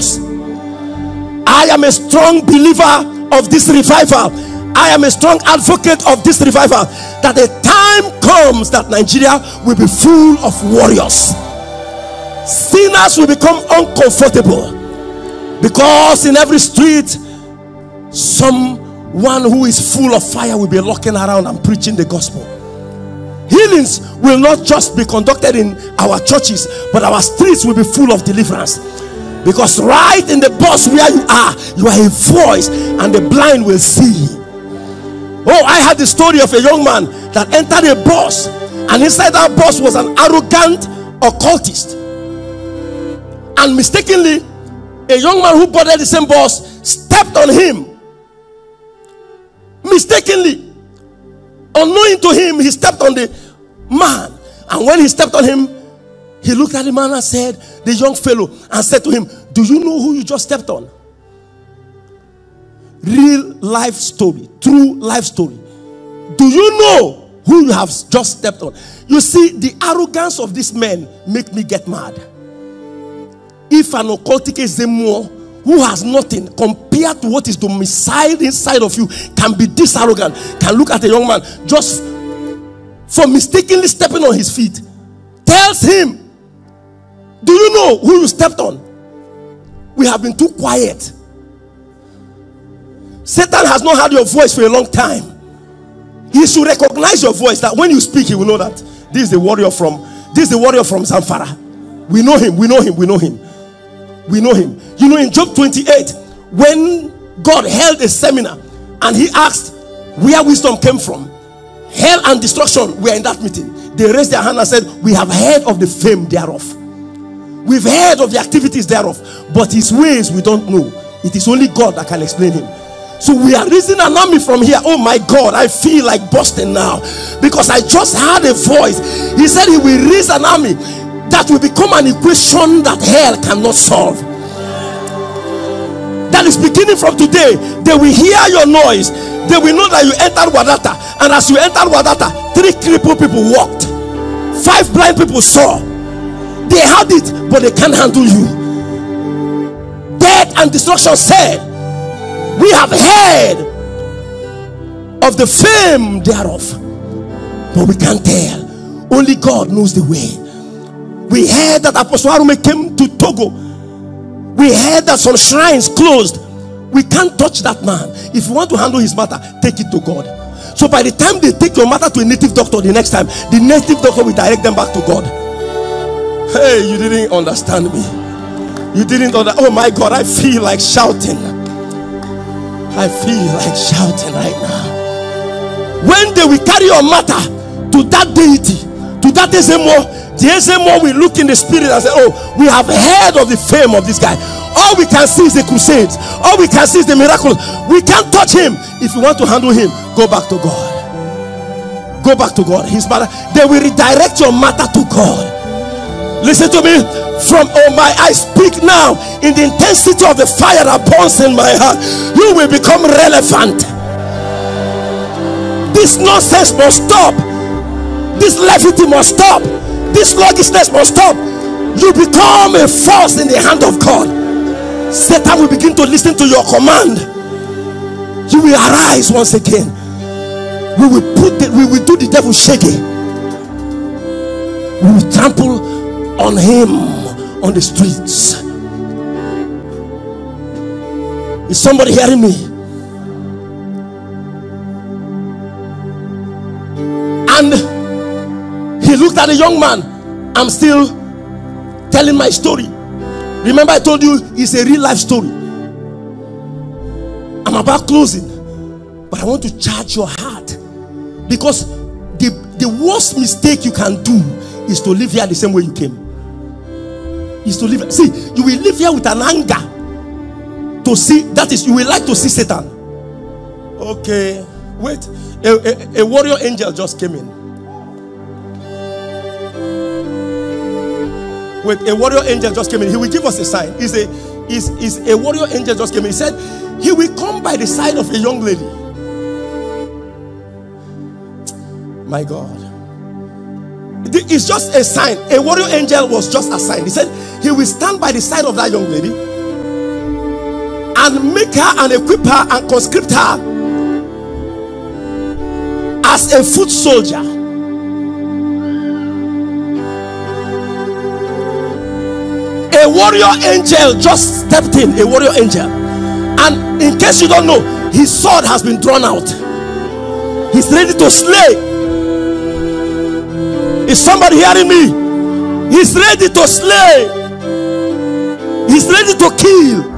warriors. I am a strong believer of this revival. I am a strong advocate of this revival, that a time comes that Nigeria will be full of warriors. Sinners will become uncomfortable, because in every street someone who is full of fire will be looking around and preaching the gospel. Healings will not just be conducted in our churches, but our streets will be full of deliverance. Because right in the bus where you are a voice, and the blind will see. Oh, I had the story of a young man that entered a bus, and inside that bus was an arrogant occultist. And mistakenly, a young man who boarded the same bus stepped on him. Mistakenly, unknowing to him, he stepped on the man. And when he stepped on him, he looked at the man and said, the young fellow, and said to him, do you know who you just stepped on? Real life story, true life story. Do you know who you have just stepped on? You see, the arrogance of these men make me get mad. If an occultic Zemo who has nothing compared to what is domiciled inside of you can be this arrogant, can look at a young man just for mistakenly stepping on his feet, tells him, do you know who you stepped on? We have been too quiet. Satan has not heard your voice for a long time. He should recognize your voice, that when you speak, he will know that this is the warrior from Zamfara. We know him, we know him, we know him. We know him. You know, in Job 28, when God held a seminar and he asked where wisdom came from, hell and destruction were in that meeting. They raised their hand and said, we have heard of the fame thereof. We've heard of the activities thereof, but his ways we don't know. It is only God that can explain him. So we are raising an army from here. Oh my God, I feel like busting now, because I just heard a voice. He said he will raise an army that will become an equation that hell cannot solve. That is beginning from today. They will hear your noise. They will know that you entered Wadata, and as you entered Wadata, 3 crippled people walked, 5 blind people saw. They had it, but they can't handle you. Death and destruction said, we have heard of the fame thereof, but we can't tell. Only God knows the way. We heard that Apostle Arume came to Togo. We heard that some shrines closed. We can't touch that man. If you want to handle his matter, take it to God. So by the time they take your matter to a native doctor, the next time, the native doctor will direct them back to God. Hey, you didn't understand me. You didn't understand. Oh my God, I feel like shouting. I feel like shouting right now. When they will carry your matter to that deity, to that Ezemo, the Ezemo will look in the spirit and say, oh, we have heard of the fame of this guy. All we can see is the crusades. All we can see is the miracle. We can't touch him. If you want to handle him, go back to God. Go back to God. His matter, they will redirect your matter to God. Listen to me. From I speak now in the intensity of the fire that burns in my heart. You will become relevant. This nonsense must stop. This levity must stop. This sluggishness must stop. You become a force in the hand of God. Satan will begin to listen to your command. You will arise once again. We will do the devil shaky. We will trample on him on the streets. Is somebody hearing me? And he looked at the young man. I'm still telling my story. Remember I told you it's a real life story. I'm about closing, but I want to charge your heart, because the worst mistake you can do is to live here the same way you came. Is to live. See, you will live here with an anger to see. That is, you will like to see Satan. Okay, wait. A warrior angel just came in. Wait, a warrior angel just came in. He will give us a sign. Is a warrior angel just came in. He said he will come by the side of a young lady. My God. It's just a sign. A warrior angel was just a sign. He said he will stand by the side of that young lady, and make her and equip her and conscript her as a foot soldier. A warrior angel just stepped in, a warrior angel. And in case you don't know, his sword has been drawn out. He's ready to slay. Is somebody hearing me? He's ready to slay. He's ready to kill.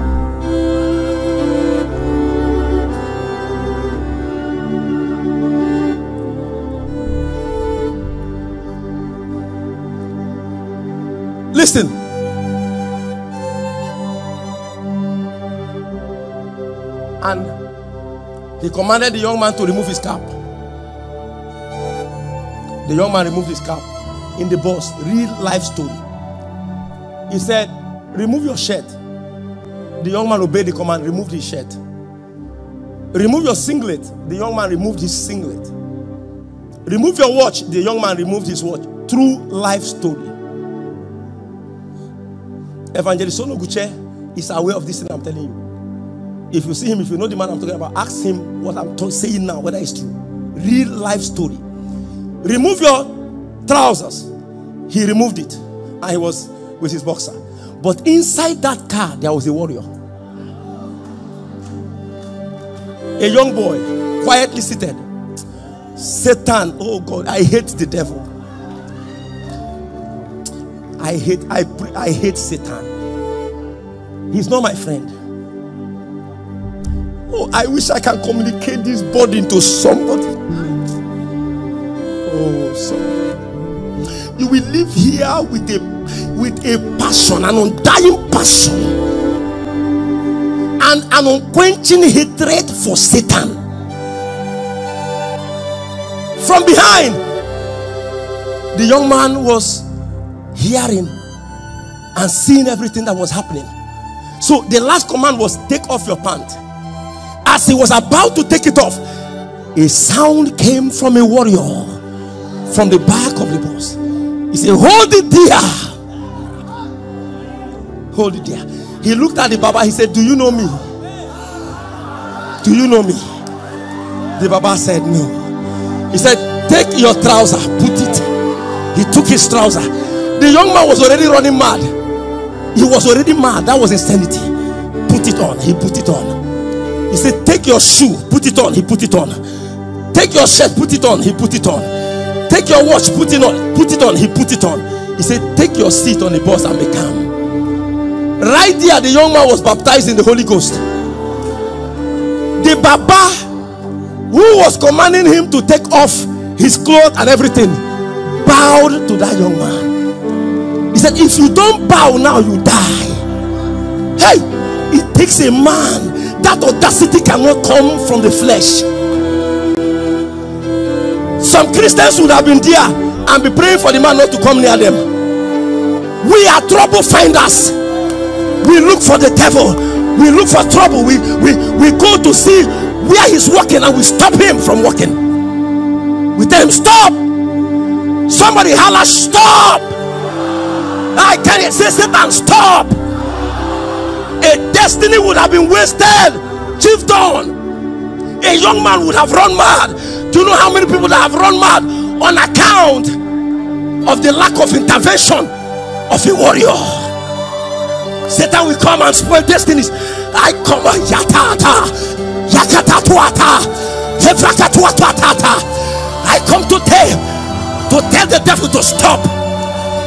Listen. And he commanded the young man to remove his cap. The young man removed his cap. In the bus, real life story. He said, remove your shirt. The young man obeyed the command, removed his shirt. Remove your singlet. The young man removed his singlet. Remove your watch. The young man removed his watch. True life story. Evangelist Ikechukwu is aware of this thing I'm telling you. If you see him, if you know the man I'm talking about, ask him what I'm saying now, whether it's true. Real life story. Remove your trousers. He removed it, and he was with his boxer. But inside that car, there was a warrior. A young boy, quietly seated. Satan, oh God, I hate the devil. I hate Satan. He's not my friend. Oh, I wish I can communicate this burden to somebody. Oh, somebody. You will live here with a passion, an undying passion, and an unquenching hatred for Satan. From behind, the young man was hearing and seeing everything that was happening. So the last command was, take off your pant. As he was about to take it off, a sound came from a warrior from the back of the bus. He said, hold it there. Hold it there. He looked at the Baba. He said, do you know me? Do you know me? The Baba said, no. He said, take your trouser, put it. He took his trouser. The young man was already running mad. He was already mad. That was insanity. Put it on. He put it on. He said, take your shoe, put it on. He put it on. Take your shirt, put it on. He put it on. Take your watch, put it on. Put it on. He put it on. He said, take your seat on the bus and be calm. Right there, the young man was baptized in the Holy Ghost. The Baba who was commanding him to take off his clothes and everything bowed to that young man. He said, if you don't bow now, you die. Hey, it takes a man. That audacity cannot come from the flesh. Some Christians would have been there and be praying for the man not to come near them. We are trouble finders. We look for the devil. We look for trouble. We go to see where he's working and we stop him from working. We tell him, stop. Somebody holler, stop. I can't say, Satan, stop. A destiny would have been wasted. Chief Don, a young man would have run mad. Do you know how many people that have run mad on account of the lack of intervention of a warrior? Satan will come and spoil destinies. I come yatata yakatatuata hevrakatuatata. I come to tell the devil to stop.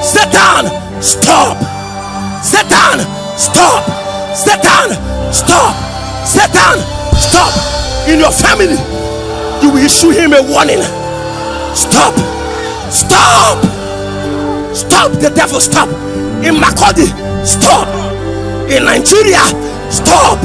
Satan, stop. Satan, stop. Satan, stop. Satan, stop. In your family, you will issue him a warning. Stop. Stop. Stop. The devil, stop. In Makodi, stop. In Nigeria, stop.